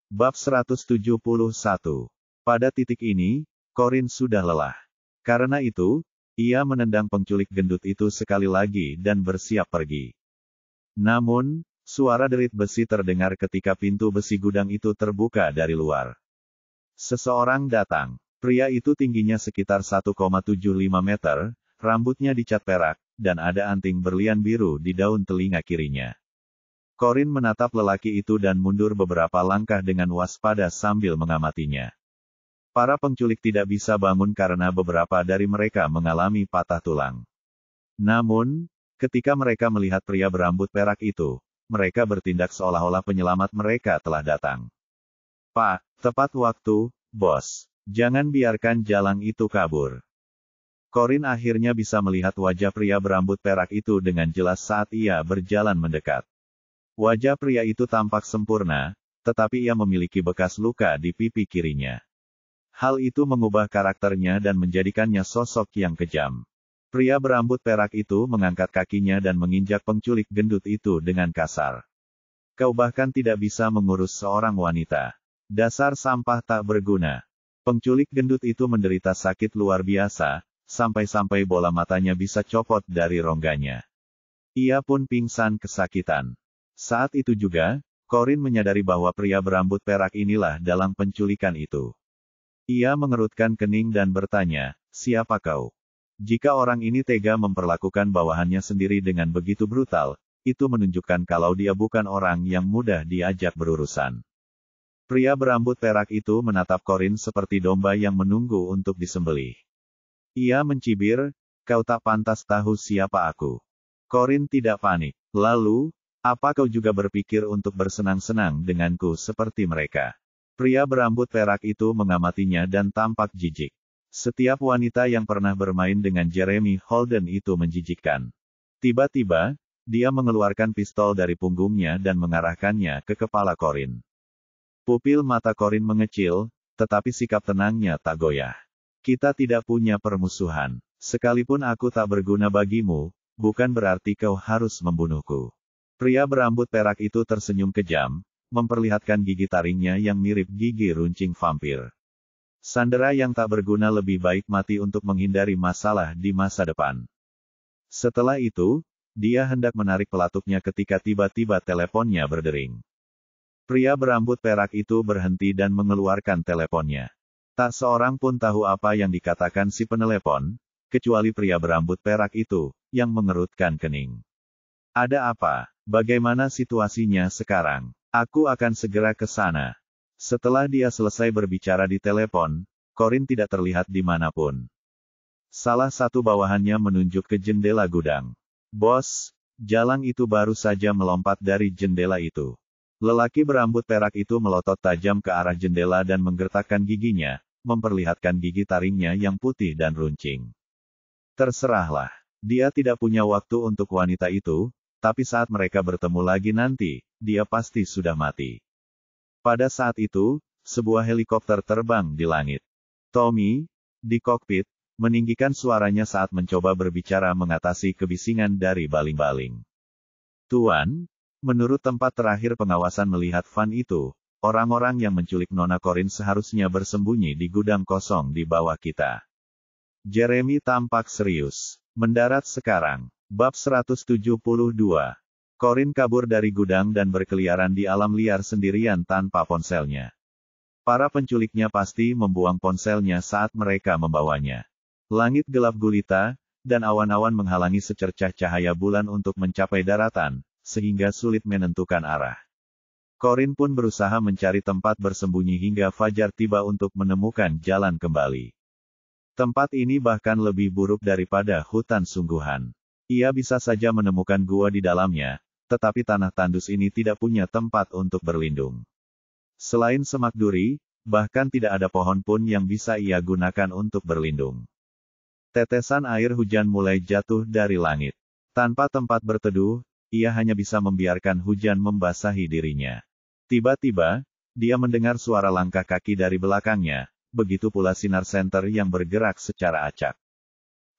Bab 171. Pada titik ini, Corin sudah lelah. Karena itu, ia menendang penculik gendut itu sekali lagi dan bersiap pergi. Namun, suara derit besi terdengar ketika pintu besi gudang itu terbuka dari luar. Seseorang datang. Pria itu tingginya sekitar 1,75 meter, rambutnya dicat perak, dan ada anting berlian biru di daun telinga kirinya. Corin menatap lelaki itu dan mundur beberapa langkah dengan waspada sambil mengamatinya. Para penculik tidak bisa bangun karena beberapa dari mereka mengalami patah tulang. Namun, ketika mereka melihat pria berambut perak itu, mereka bertindak seolah-olah penyelamat mereka telah datang. "Pak, tepat waktu, bos. Jangan biarkan jalang itu kabur." Corin akhirnya bisa melihat wajah pria berambut perak itu dengan jelas saat ia berjalan mendekat. Wajah pria itu tampak sempurna, tetapi ia memiliki bekas luka di pipi kirinya. Hal itu mengubah karakternya dan menjadikannya sosok yang kejam. Pria berambut perak itu mengangkat kakinya dan menginjak penculik gendut itu dengan kasar. "Kau bahkan tidak bisa mengurus seorang wanita. Dasar sampah tak berguna." Penculik gendut itu menderita sakit luar biasa, sampai-sampai bola matanya bisa copot dari rongganya. Ia pun pingsan kesakitan. Saat itu juga, Corin menyadari bahwa pria berambut perak inilah dalang penculikan itu. Ia mengerutkan kening dan bertanya, "Siapa kau?" Jika orang ini tega memperlakukan bawahannya sendiri dengan begitu brutal, itu menunjukkan kalau dia bukan orang yang mudah diajak berurusan. Pria berambut perak itu menatap Corin seperti domba yang menunggu untuk disembelih. Ia mencibir, "Kau tak pantas tahu siapa aku." Corin tidak panik. "Lalu, apa kau juga berpikir untuk bersenang-senang denganku seperti mereka?" Pria berambut perak itu mengamatinya dan tampak jijik. Setiap wanita yang pernah bermain dengan Jeremy Holden itu menjijikkan. Tiba-tiba, dia mengeluarkan pistol dari punggungnya dan mengarahkannya ke kepala Corin. Pupil mata Corin mengecil, tetapi sikap tenangnya tak goyah. "Kita tidak punya permusuhan. Sekalipun aku tak berguna bagimu, bukan berarti kau harus membunuhku." Pria berambut perak itu tersenyum kejam, memperlihatkan gigi taringnya yang mirip gigi runcing vampir. Sandera yang tak berguna lebih baik mati untuk menghindari masalah di masa depan. Setelah itu, dia hendak menarik pelatuknya ketika tiba-tiba teleponnya berdering. Pria berambut perak itu berhenti dan mengeluarkan teleponnya. Tak seorang pun tahu apa yang dikatakan si penelepon, kecuali pria berambut perak itu, yang mengerutkan kening. "Ada apa? Bagaimana situasinya sekarang? Aku akan segera ke sana." Setelah dia selesai berbicara di telepon, Corin tidak terlihat dimanapun. Salah satu bawahannya menunjuk ke jendela gudang. "Bos, jalang itu baru saja melompat dari jendela itu." Lelaki berambut perak itu melotot tajam ke arah jendela dan menggertakkan giginya, memperlihatkan gigi taringnya yang putih dan runcing. Terserahlah. Dia tidak punya waktu untuk wanita itu, tapi saat mereka bertemu lagi nanti, dia pasti sudah mati. Pada saat itu, sebuah helikopter terbang di langit. Tommy, di kokpit, meninggikan suaranya saat mencoba berbicara mengatasi kebisingan dari baling-baling. "Tuan, menurut tempat terakhir pengawasan melihat van itu, orang-orang yang menculik Nona Corin seharusnya bersembunyi di gudang kosong di bawah kita." Jeremy tampak serius. Mendarat sekarang. Bab 172. Corin kabur dari gudang dan berkeliaran di alam liar sendirian tanpa ponselnya. Para penculiknya pasti membuang ponselnya saat mereka membawanya. Langit gelap gulita, dan awan-awan menghalangi secercah cahaya bulan untuk mencapai daratan, sehingga sulit menentukan arah. Corin pun berusaha mencari tempat bersembunyi hingga fajar tiba untuk menemukan jalan kembali. Tempat ini bahkan lebih buruk daripada hutan sungguhan. Ia bisa saja menemukan gua di dalamnya, tetapi tanah tandus ini tidak punya tempat untuk berlindung. Selain semak duri, bahkan tidak ada pohon pun yang bisa ia gunakan untuk berlindung. Tetesan air hujan mulai jatuh dari langit. Tanpa tempat berteduh, ia hanya bisa membiarkan hujan membasahi dirinya. Tiba-tiba, dia mendengar suara langkah kaki dari belakangnya, begitu pula sinar senter yang bergerak secara acak.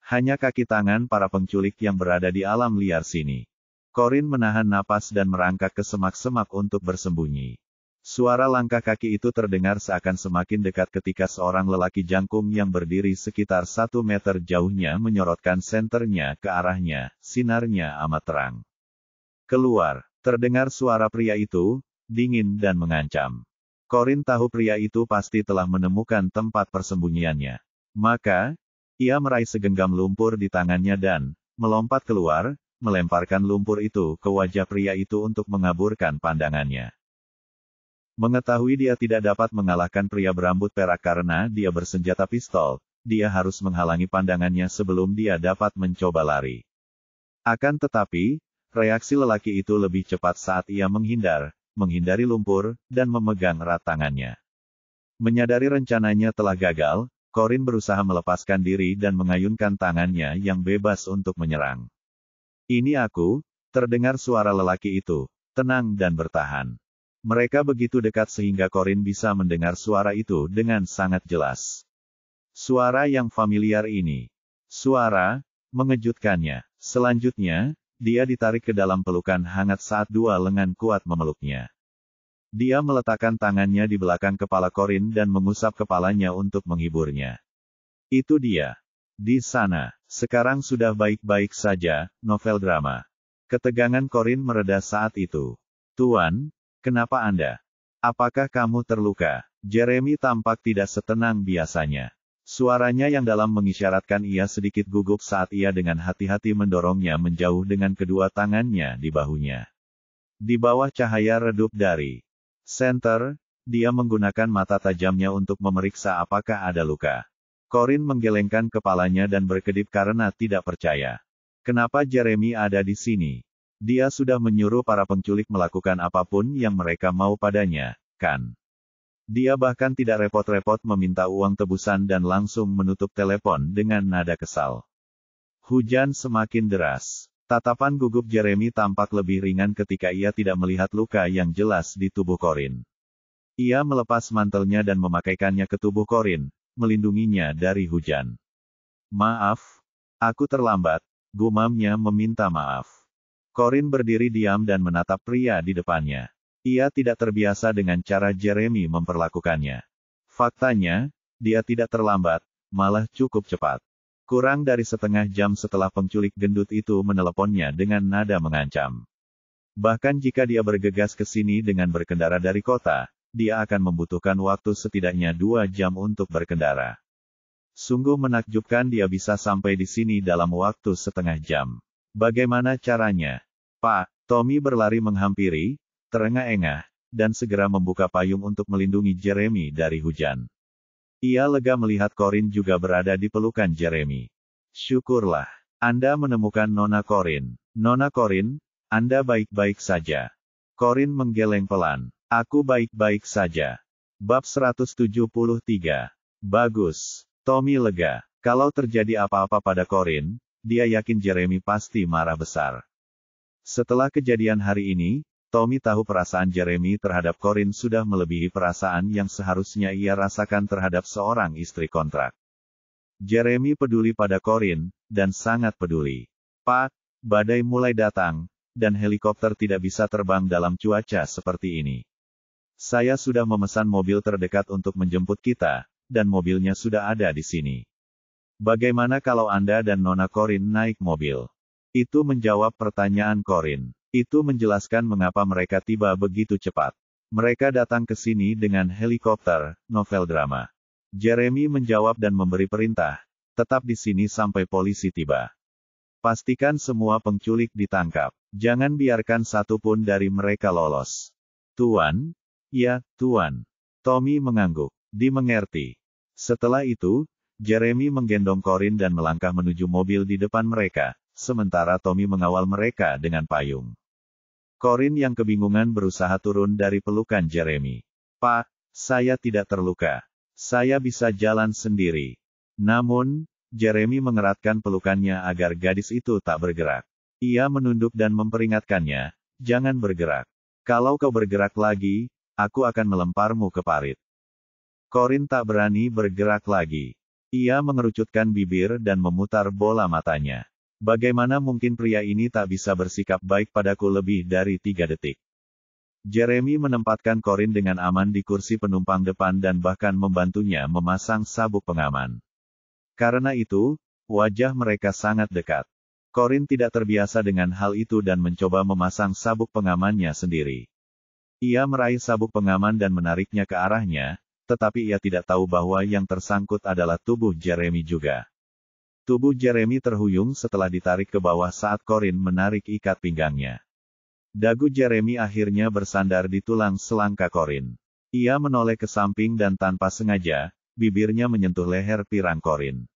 Hanya kaki tangan para penculik yang berada di alam liar sini. Corin menahan napas dan merangkak ke semak-semak untuk bersembunyi. Suara langkah kaki itu terdengar seakan semakin dekat ketika seorang lelaki jangkung yang berdiri sekitar 1 meter jauhnya menyorotkan senternya ke arahnya, sinarnya amat terang. Keluar, terdengar suara pria itu, dingin dan mengancam. Corin tahu pria itu pasti telah menemukan tempat persembunyiannya. Maka, ia meraih segenggam lumpur di tangannya dan, melompat keluar, melemparkan lumpur itu ke wajah pria itu untuk mengaburkan pandangannya. Mengetahui dia tidak dapat mengalahkan pria berambut perak karena dia bersenjata pistol, dia harus menghalangi pandangannya sebelum dia dapat mencoba lari. Akan tetapi, reaksi lelaki itu lebih cepat saat ia menghindari lumpur, dan memegang erat tangannya. Menyadari rencananya telah gagal, Corin berusaha melepaskan diri dan mengayunkan tangannya yang bebas untuk menyerang. "Ini aku," terdengar suara lelaki itu, tenang dan bertahan. Mereka begitu dekat sehingga Corin bisa mendengar suara itu dengan sangat jelas. Suara yang familiar ini. Suara, mengejutkannya. Selanjutnya, dia ditarik ke dalam pelukan hangat saat dua lengan kuat memeluknya. Dia meletakkan tangannya di belakang kepala Corin dan mengusap kepalanya untuk menghiburnya. "Itu dia. Di sana. Sekarang sudah baik-baik saja," novel drama. Ketegangan Corin mereda saat itu. "Tuan, kenapa Anda? Apakah kamu terluka?" Jeremy tampak tidak setenang biasanya. Suaranya yang dalam mengisyaratkan ia sedikit gugup saat ia dengan hati-hati mendorongnya menjauh dengan kedua tangannya di bahunya. Di bawah cahaya redup dari senter, dia menggunakan mata tajamnya untuk memeriksa apakah ada luka. Corin menggelengkan kepalanya dan berkedip karena tidak percaya. Kenapa Jeremy ada di sini? Dia sudah menyuruh para penculik melakukan apapun yang mereka mau padanya, kan? Dia bahkan tidak repot-repot meminta uang tebusan dan langsung menutup telepon dengan nada kesal. Hujan semakin deras. Tatapan gugup Jeremy tampak lebih ringan ketika ia tidak melihat luka yang jelas di tubuh Corin. Ia melepas mantelnya dan memakaikannya ke tubuh Corin, melindunginya dari hujan. "Maaf, aku terlambat," gumamnya meminta maaf. Corin berdiri diam dan menatap pria di depannya. Ia tidak terbiasa dengan cara Jeremy memperlakukannya. Faktanya, dia tidak terlambat, malah cukup cepat. Kurang dari setengah jam setelah penculik gendut itu meneleponnya dengan nada mengancam. Bahkan jika dia bergegas ke sini dengan berkendara dari kota, dia akan membutuhkan waktu setidaknya 2 jam untuk berkendara. Sungguh menakjubkan dia bisa sampai di sini dalam waktu setengah jam. Bagaimana caranya? "Pak," Tommy berlari menghampiri, terengah-engah, dan segera membuka payung untuk melindungi Jeremy dari hujan. Ia lega melihat Corin juga berada di pelukan Jeremy. "Syukurlah, Anda menemukan Nona Corin. Nona Corin, Anda baik-baik saja." Corin menggeleng pelan. "Aku baik-baik saja." Bab 173. Bagus. Tommy lega. Kalau terjadi apa-apa pada Corin, dia yakin Jeremy pasti marah besar. Setelah kejadian hari ini, Tommy tahu perasaan Jeremy terhadap Corin sudah melebihi perasaan yang seharusnya ia rasakan terhadap seorang istri kontrak. Jeremy peduli pada Corin, dan sangat peduli. "Pak, badai mulai datang, dan helikopter tidak bisa terbang dalam cuaca seperti ini. Saya sudah memesan mobil terdekat untuk menjemput kita, dan mobilnya sudah ada di sini. Bagaimana kalau Anda dan Nona Corin naik mobil?" Itu menjawab pertanyaan Corin. Itu menjelaskan mengapa mereka tiba begitu cepat. "Mereka datang ke sini dengan helikopter," novel drama. Jeremy menjawab dan memberi perintah, "Tetap di sini sampai polisi tiba. Pastikan semua penculik ditangkap. Jangan biarkan satu pun dari mereka lolos." "Tuan?" "Ya, Tuan." Tommy mengangguk. "Dimengerti." Setelah itu, Jeremy menggendong Corin dan melangkah menuju mobil di depan mereka, sementara Tommy mengawal mereka dengan payung. Corin yang kebingungan berusaha turun dari pelukan Jeremy. "Pak, saya tidak terluka. Saya bisa jalan sendiri." Namun, Jeremy mengeratkan pelukannya agar gadis itu tak bergerak. Ia menunduk dan memperingatkannya, "Jangan bergerak. Kalau kau bergerak lagi, aku akan melemparmu ke parit." Corin tak berani bergerak lagi. Ia mengerucutkan bibir dan memutar bola matanya. Bagaimana mungkin pria ini tak bisa bersikap baik padaku lebih dari 3 detik? Jeremy menempatkan Corin dengan aman di kursi penumpang depan dan bahkan membantunya memasang sabuk pengaman. Karena itu, wajah mereka sangat dekat. Corin tidak terbiasa dengan hal itu dan mencoba memasang sabuk pengamannya sendiri. Ia meraih sabuk pengaman dan menariknya ke arahnya, tetapi ia tidak tahu bahwa yang tersangkut adalah tubuh Jeremy juga. Tubuh Jeremy terhuyung setelah ditarik ke bawah saat Corin menarik ikat pinggangnya. Dagu Jeremy akhirnya bersandar di tulang selangka Corin. Ia menoleh ke samping dan tanpa sengaja, bibirnya menyentuh leher pirang Corin.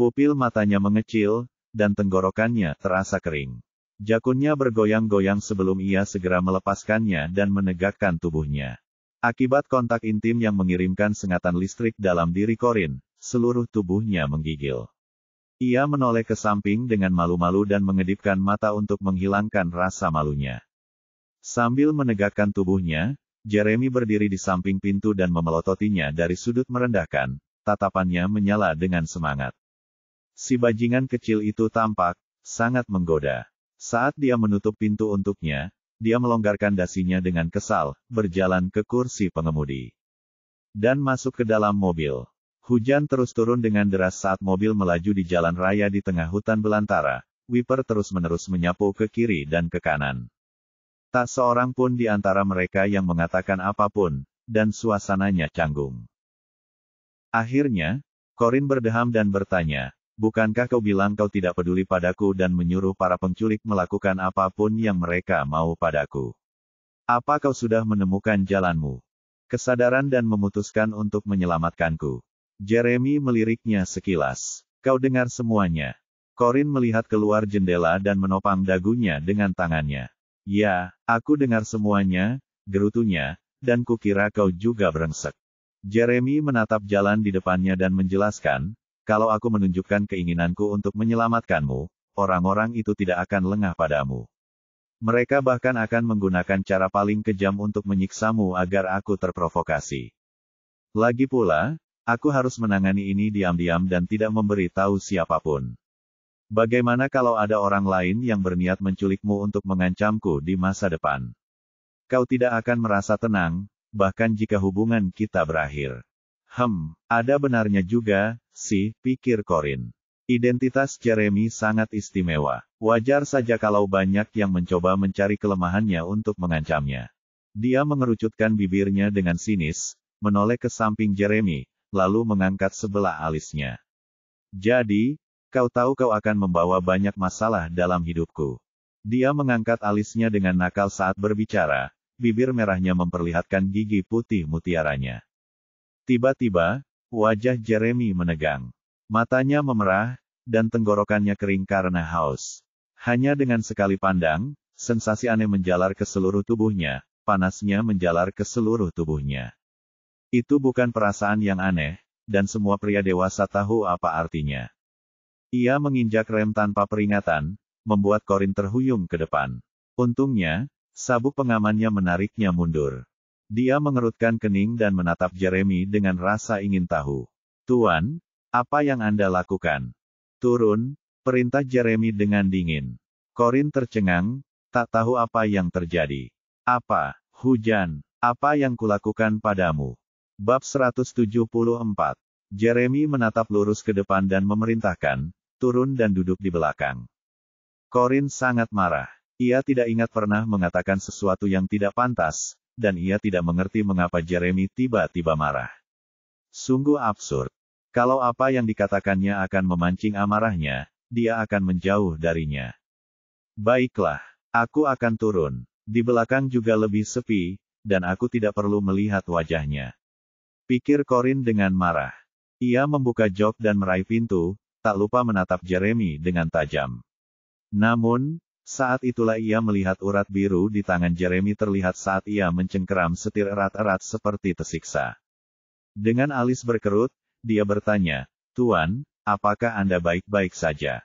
Pupil matanya mengecil, dan tenggorokannya terasa kering. Jakunnya bergoyang-goyang sebelum ia segera melepaskannya dan menegakkan tubuhnya. Akibat kontak intim yang mengirimkan sengatan listrik dalam diri Corin, seluruh tubuhnya menggigil. Ia menoleh ke samping dengan malu-malu dan mengedipkan mata untuk menghilangkan rasa malunya. Sambil menegakkan tubuhnya, Jeremy berdiri di samping pintu dan memelototinya dari sudut merendahkan, tatapannya menyala dengan semangat. Si bajingan kecil itu tampak sangat menggoda. Saat dia menutup pintu untuknya, dia melonggarkan dasinya dengan kesal, berjalan ke kursi pengemudi. Dan masuk ke dalam mobil. Hujan terus turun dengan deras saat mobil melaju di jalan raya di tengah hutan belantara. Wiper terus-menerus menyapu ke kiri dan ke kanan. Tak seorang pun di antara mereka yang mengatakan apapun, dan suasananya canggung. Akhirnya, Corin berdeham dan bertanya, "Bukankah kau bilang kau tidak peduli padaku dan menyuruh para penculik melakukan apapun yang mereka mau padaku? Apa kau sudah menemukan jalanmu? Kesadaran dan memutuskan untuk menyelamatkanku?" Jeremy meliriknya sekilas. "Kau dengar semuanya." Corin melihat keluar jendela dan menopang dagunya dengan tangannya. "Ya, aku dengar semuanya," gerutunya, "dan kukira kau juga brengsek." Jeremy menatap jalan di depannya dan menjelaskan, "Kalau aku menunjukkan keinginanku untuk menyelamatkanmu, orang-orang itu tidak akan lengah padamu. Mereka bahkan akan menggunakan cara paling kejam untuk menyiksamu agar aku terprovokasi. Lagi pula, aku harus menangani ini diam-diam dan tidak memberi tahu siapapun. Bagaimana kalau ada orang lain yang berniat menculikmu untuk mengancamku di masa depan? Kau tidak akan merasa tenang, bahkan jika hubungan kita berakhir." Ada benarnya juga, sih, pikir Corin. Identitas Jeremy sangat istimewa. Wajar saja kalau banyak yang mencoba mencari kelemahannya untuk mengancamnya. Dia mengerucutkan bibirnya dengan sinis, menoleh ke samping Jeremy, lalu mengangkat sebelah alisnya. "Jadi, kau tahu kau akan membawa banyak masalah dalam hidupku." Dia mengangkat alisnya dengan nakal saat berbicara, bibir merahnya memperlihatkan gigi putih mutiaranya. Tiba-tiba, wajah Jeremy menegang. Matanya memerah, dan tenggorokannya kering karena haus. Hanya dengan sekali pandang, sensasi aneh menjalar ke seluruh tubuhnya, panasnya menjalar ke seluruh tubuhnya. Itu bukan perasaan yang aneh, dan semua pria dewasa tahu apa artinya. Ia menginjak rem tanpa peringatan, membuat Corin terhuyung ke depan. Untungnya, sabuk pengamannya menariknya mundur. Dia mengerutkan kening dan menatap Jeremy dengan rasa ingin tahu. "Tuan, apa yang Anda lakukan?" "Turun," perintah Jeremy dengan dingin. Corin tercengang, tak tahu apa yang terjadi. "Apa, hujan, apa yang kulakukan padamu?" Bab 174. Jeremy menatap lurus ke depan dan memerintahkan, "Turun dan duduk di belakang." Corin sangat marah. Ia tidak ingat pernah mengatakan sesuatu yang tidak pantas, dan ia tidak mengerti mengapa Jeremy tiba-tiba marah. Sungguh absurd. Kalau apa yang dikatakannya akan memancing amarahnya, dia akan menjauh darinya. "Baiklah, aku akan turun. Di belakang juga lebih sepi, dan aku tidak perlu melihat wajahnya," pikir Corin dengan marah. Ia membuka jok dan meraih pintu, tak lupa menatap Jeremy dengan tajam. Namun, saat itulah ia melihat urat biru di tangan Jeremy terlihat saat ia mencengkeram setir erat-erat seperti tersiksa. Dengan alis berkerut, dia bertanya, "Tuan, apakah Anda baik-baik saja?"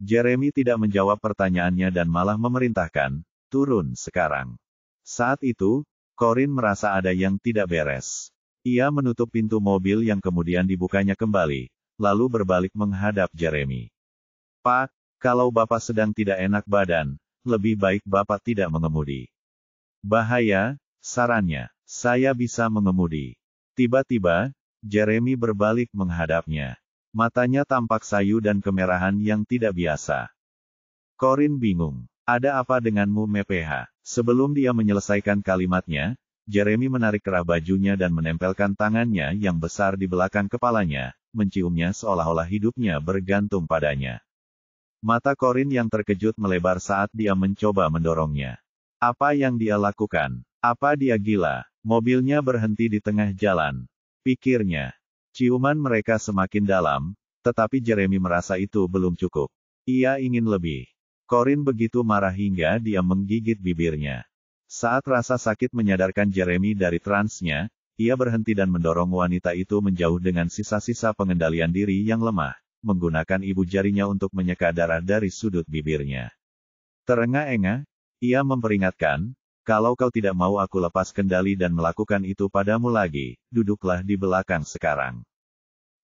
Jeremy tidak menjawab pertanyaannya dan malah memerintahkan, "Turun sekarang." Saat itu, Corin merasa ada yang tidak beres. Ia menutup pintu mobil yang kemudian dibukanya kembali, lalu berbalik menghadap Jeremy. "Pak, kalau Bapak sedang tidak enak badan, lebih baik Bapak tidak mengemudi." Bahaya, sarannya. Saya bisa mengemudi. Tiba-tiba, Jeremy berbalik menghadapnya. Matanya tampak sayu dan kemerahan yang tidak biasa. Corin bingung. Ada apa denganmu, Mepeha? Sebelum dia menyelesaikan kalimatnya, Jeremy menarik kerah bajunya dan menempelkan tangannya yang besar di belakang kepalanya, menciumnya seolah-olah hidupnya bergantung padanya. Mata Corin yang terkejut melebar saat dia mencoba mendorongnya. Apa yang dia lakukan? Apa dia gila? Mobilnya berhenti di tengah jalan. Pikirnya. Ciuman mereka semakin dalam, tetapi Jeremy merasa itu belum cukup. Ia ingin lebih. Corin begitu marah hingga dia menggigit bibirnya. Saat rasa sakit menyadarkan Jeremy dari transnya, ia berhenti dan mendorong wanita itu menjauh dengan sisa-sisa pengendalian diri yang lemah, menggunakan ibu jarinya untuk menyeka darah dari sudut bibirnya. Terengah-engah, ia memperingatkan, kalau kau tidak mau aku lepas kendali dan melakukan itu padamu lagi, duduklah di belakang sekarang.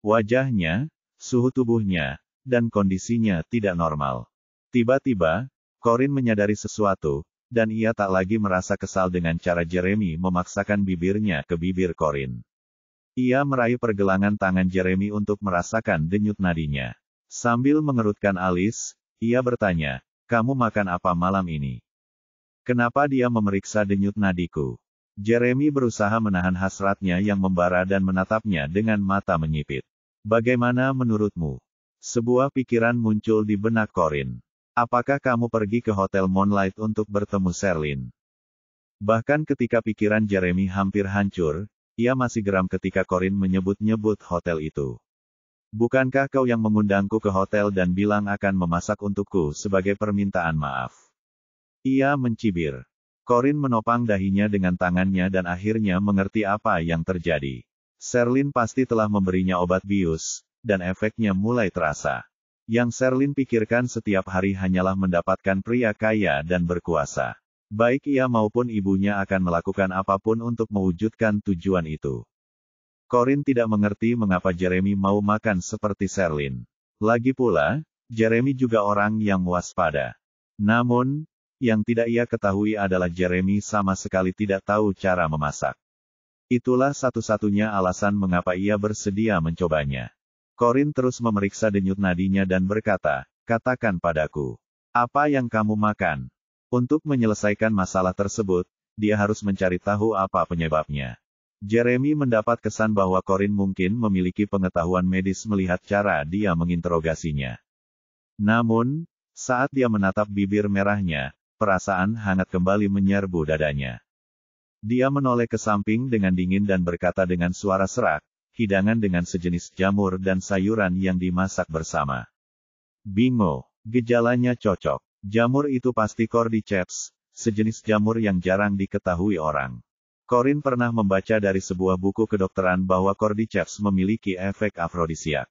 Wajahnya, suhu tubuhnya, dan kondisinya tidak normal. Tiba-tiba, Corin menyadari sesuatu, dan ia tak lagi merasa kesal dengan cara Jeremy memaksakan bibirnya ke bibir Corin. Ia meraih pergelangan tangan Jeremy untuk merasakan denyut nadinya. Sambil mengerutkan alis, ia bertanya, kamu makan apa malam ini? Kenapa dia memeriksa denyut nadiku? Jeremy berusaha menahan hasratnya yang membara dan menatapnya dengan mata menyipit. Bagaimana menurutmu? Sebuah pikiran muncul di benak Corin. Apakah kamu pergi ke Hotel Moonlight untuk bertemu Sherlyn? Bahkan ketika pikiran Jeremy hampir hancur, ia masih geram ketika Corin menyebut-nyebut hotel itu. Bukankah kau yang mengundangku ke hotel dan bilang akan memasak untukku sebagai permintaan maaf? Ia mencibir. Corin menopang dahinya dengan tangannya dan akhirnya mengerti apa yang terjadi. Sherlyn pasti telah memberinya obat bius, dan efeknya mulai terasa. Yang Sherlyn pikirkan setiap hari hanyalah mendapatkan pria kaya dan berkuasa. Baik ia maupun ibunya akan melakukan apapun untuk mewujudkan tujuan itu. Corin tidak mengerti mengapa Jeremy mau makan seperti Sherlyn. Lagi pula, Jeremy juga orang yang waspada. Namun, yang tidak ia ketahui adalah Jeremy sama sekali tidak tahu cara memasak. Itulah satu-satunya alasan mengapa ia bersedia mencobanya. Corin terus memeriksa denyut nadinya dan berkata, katakan padaku, apa yang kamu makan? Untuk menyelesaikan masalah tersebut, dia harus mencari tahu apa penyebabnya. Jeremy mendapat kesan bahwa Corin mungkin memiliki pengetahuan medis melihat cara dia menginterogasinya. Namun, saat dia menatap bibir merahnya, perasaan hangat kembali menyerbu dadanya. Dia menoleh ke samping dengan dingin dan berkata dengan suara serak, hidangan dengan sejenis jamur dan sayuran yang dimasak bersama. Bingo, gejalanya cocok. Jamur itu pasti cordyceps, sejenis jamur yang jarang diketahui orang. Corin pernah membaca dari sebuah buku kedokteran bahwa cordyceps memiliki efek afrodisiak.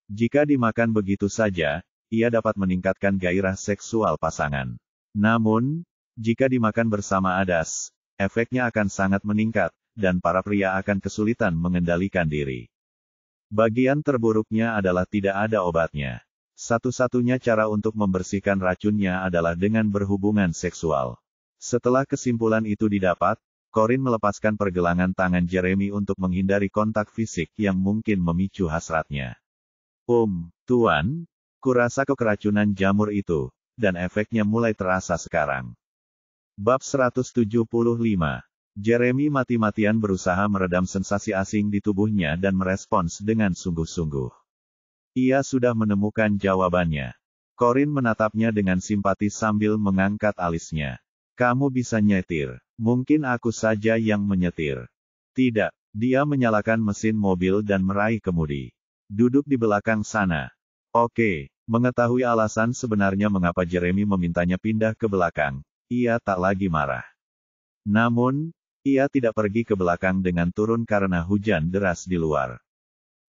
Jika dimakan begitu saja, ia dapat meningkatkan gairah seksual pasangan. Namun, jika dimakan bersama adas, efeknya akan sangat meningkat, dan para pria akan kesulitan mengendalikan diri. Bagian terburuknya adalah tidak ada obatnya. Satu-satunya cara untuk membersihkan racunnya adalah dengan berhubungan seksual. Setelah kesimpulan itu didapat, Corin melepaskan pergelangan tangan Jeremy untuk menghindari kontak fisik yang mungkin memicu hasratnya. Tuan, kurasa keracunan jamur itu, dan efeknya mulai terasa sekarang. Bab 175. Jeremy mati-matian berusaha meredam sensasi asing di tubuhnya dan merespons dengan sungguh-sungguh. Ia sudah menemukan jawabannya. Corin menatapnya dengan simpati sambil mengangkat alisnya. Kamu bisa nyetir. Mungkin aku saja yang menyetir. Tidak. Dia menyalakan mesin mobil dan meraih kemudi. Duduk di belakang sana. Oke. Mengetahui alasan sebenarnya mengapa Jeremy memintanya pindah ke belakang, ia tak lagi marah. Namun, ia tidak pergi ke belakang dengan turun karena hujan deras di luar.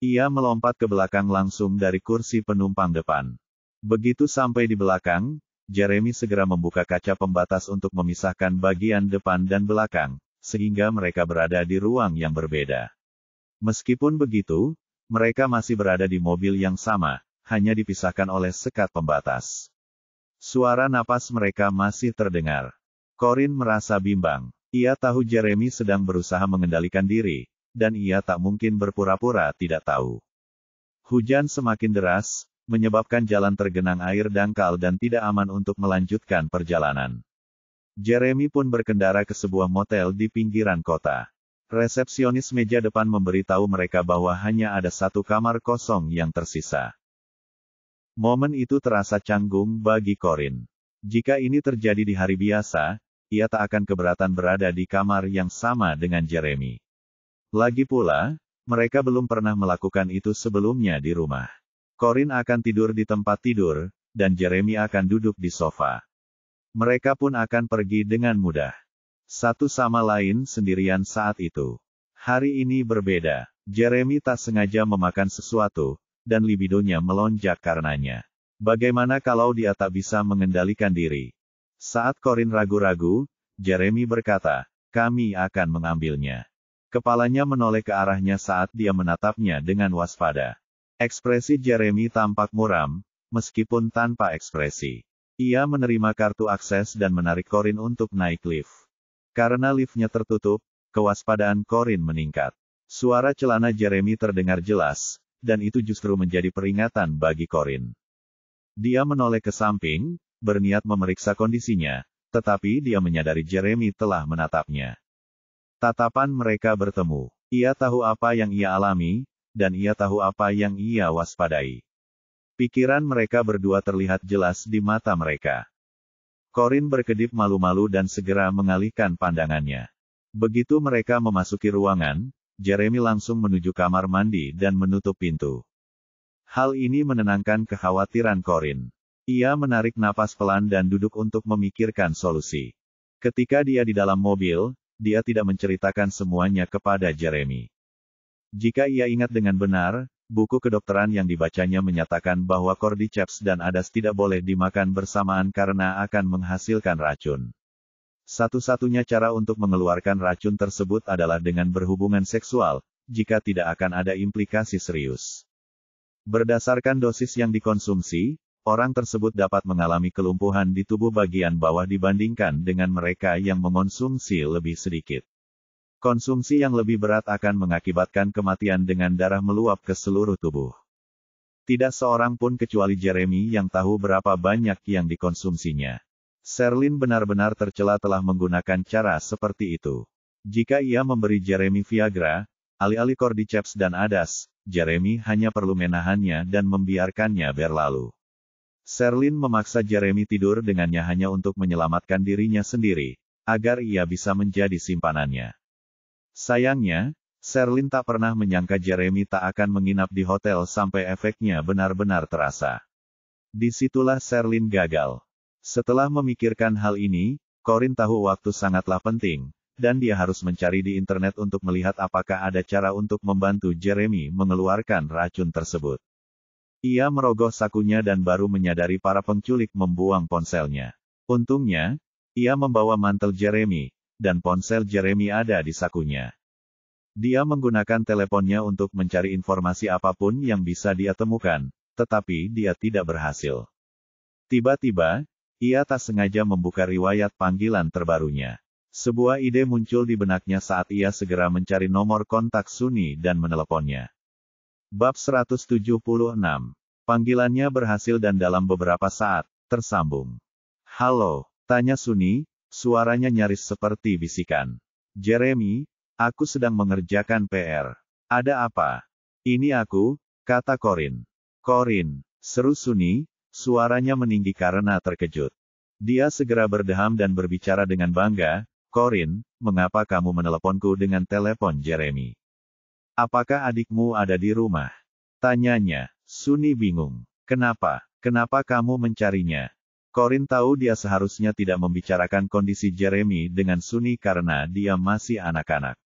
Ia melompat ke belakang langsung dari kursi penumpang depan. Begitu sampai di belakang, Jeremy segera membuka kaca pembatas untuk memisahkan bagian depan dan belakang, sehingga mereka berada di ruang yang berbeda. Meskipun begitu, mereka masih berada di mobil yang sama, hanya dipisahkan oleh sekat pembatas. Suara napas mereka masih terdengar. Corinne merasa bimbang. Ia tahu Jeremy sedang berusaha mengendalikan diri, dan ia tak mungkin berpura-pura tidak tahu. Hujan semakin deras, menyebabkan jalan tergenang air dangkal dan tidak aman untuk melanjutkan perjalanan. Jeremy pun berkendara ke sebuah motel di pinggiran kota. Resepsionis meja depan memberitahu mereka bahwa hanya ada satu kamar kosong yang tersisa. Momen itu terasa canggung bagi Corinne. Jika ini terjadi di hari biasa, ia tak akan keberatan berada di kamar yang sama dengan Jeremy. Lagi pula, mereka belum pernah melakukan itu sebelumnya di rumah. Corinne akan tidur di tempat tidur, dan Jeremy akan duduk di sofa. Mereka pun akan pergi dengan mudah. Satu sama lain sendirian saat itu. Hari ini berbeda. Jeremy tak sengaja memakan sesuatu, dan libidonya melonjak karenanya. Bagaimana kalau dia tak bisa mengendalikan diri? Saat Corinne ragu-ragu, Jeremy berkata, "Kami akan mengambilnya." Kepalanya menoleh ke arahnya saat dia menatapnya dengan waspada. Ekspresi Jeremy tampak muram, meskipun tanpa ekspresi. Ia menerima kartu akses dan menarik Corinne untuk naik lift. Karena liftnya tertutup, kewaspadaan Corinne meningkat. Suara celana Jeremy terdengar jelas, dan itu justru menjadi peringatan bagi Corinne. Dia menoleh ke samping, berniat memeriksa kondisinya, tetapi dia menyadari Jeremy telah menatapnya. Tatapan mereka bertemu. Ia tahu apa yang ia alami, dan ia tahu apa yang ia waspadai. Pikiran mereka berdua terlihat jelas di mata mereka. Corinne berkedip malu-malu dan segera mengalihkan pandangannya. Begitu mereka memasuki ruangan, Jeremy langsung menuju kamar mandi dan menutup pintu. Hal ini menenangkan kekhawatiran Corinne. Ia menarik napas pelan dan duduk untuk memikirkan solusi. Ketika dia di dalam mobil, dia tidak menceritakan semuanya kepada Jeremy. Jika ia ingat dengan benar, buku kedokteran yang dibacanya menyatakan bahwa cordyceps dan adas tidak boleh dimakan bersamaan karena akan menghasilkan racun. Satu-satunya cara untuk mengeluarkan racun tersebut adalah dengan berhubungan seksual, jika tidak akan ada implikasi serius. Berdasarkan dosis yang dikonsumsi, orang tersebut dapat mengalami kelumpuhan di tubuh bagian bawah dibandingkan dengan mereka yang mengonsumsi lebih sedikit. Konsumsi yang lebih berat akan mengakibatkan kematian dengan darah meluap ke seluruh tubuh. Tidak seorang pun kecuali Jeremy yang tahu berapa banyak yang dikonsumsinya. Sherlyn benar-benar tercela telah menggunakan cara seperti itu. Jika ia memberi Jeremy Viagra, alih-alih cordyceps dan adas, Jeremy hanya perlu menahannya dan membiarkannya berlalu. Sherlyn memaksa Jeremy tidur dengannya hanya untuk menyelamatkan dirinya sendiri, agar ia bisa menjadi simpanannya. Sayangnya, Sherlyn tak pernah menyangka Jeremy tak akan menginap di hotel sampai efeknya benar-benar terasa. Disitulah Sherlyn gagal. Setelah memikirkan hal ini, Corinne tahu waktu sangatlah penting, dan dia harus mencari di internet untuk melihat apakah ada cara untuk membantu Jeremy mengeluarkan racun tersebut. Ia merogoh sakunya dan baru menyadari para penculik membuang ponselnya. Untungnya, ia membawa mantel Jeremy, dan ponsel Jeremy ada di sakunya. Dia menggunakan teleponnya untuk mencari informasi apapun yang bisa dia temukan, tetapi dia tidak berhasil. Tiba-tiba, ia tak sengaja membuka riwayat panggilan terbarunya. Sebuah ide muncul di benaknya saat ia segera mencari nomor kontak Sunny dan meneleponnya. Bab 176. Panggilannya berhasil dan dalam beberapa saat, tersambung. "Halo," tanya Sunny, suaranya nyaris seperti bisikan. "Jeremy, aku sedang mengerjakan PR. Ada apa?" "Ini aku," kata Corinne. "Corinne," seru Sunny, suaranya meninggi karena terkejut. Dia segera berdeham dan berbicara dengan bangga, "Corinne, mengapa kamu meneleponku dengan telepon Jeremy? Apakah adikmu ada di rumah?" tanyanya. Sunny bingung. "Kenapa? Kenapa kamu mencarinya?" Corinne tahu dia seharusnya tidak membicarakan kondisi Jeremy dengan Sunny karena dia masih anak-anak.